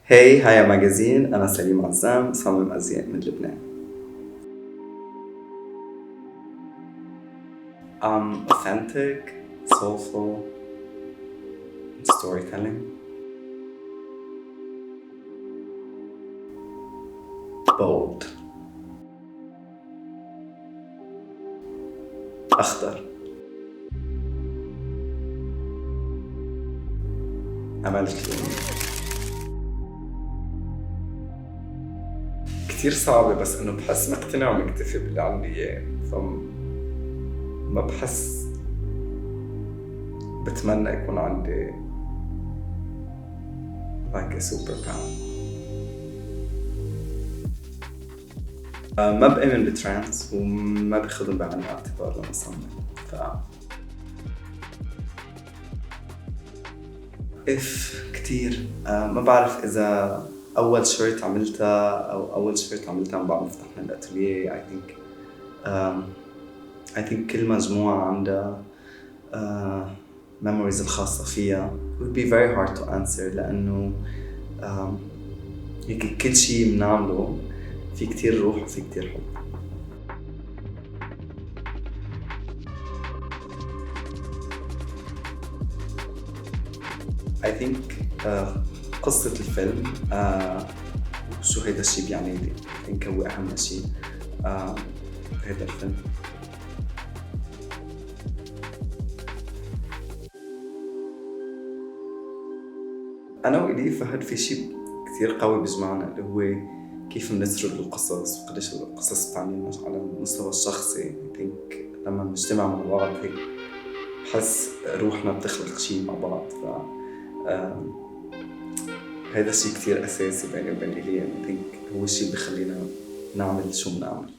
هيا ماجازين. أنا سليم عزام، مصمم أزياء من لبنان. Authentic, soulful, storytelling. Bold. أخضر. أمل كلوني. كتير صعبة، بس إنه بحس مقتنع ومكتفي باللي عندي إياه، فما بحس بتمنى يكون عندي like a superpower. ما بآمن بالترانس وما بخدم بعين الاعتبار لما صمم. كتير. ما بعرف إذا أول شورت عملتها أو أول شورت عملتها من بعد ما فتحنا الأتوليه. I think كل مجموعة عندها memories الخاصة فيها. It would be very hard to answer لأنه هيك كل شي بنعمله في كتير روح وفي كتير حب. I think قصة الفيلم شو هيدا الشي بيعني لي. I think هو أهم شي هيدا الفيلم. أنا وإلي فهد في شي كتير قوي بيجمعنا، اللي هو كيف بنسرد القصص وقديش القصص بتعني لنا على المستوى الشخصي. I think لما بنجتمع مع بعض هيك بحس روحنا بتخلق شي مع بعض. هذا الشيء كتير أساسي بيني وبين إليان. I think هو الشيء اللي بخلينا نعمل شو بنعمل.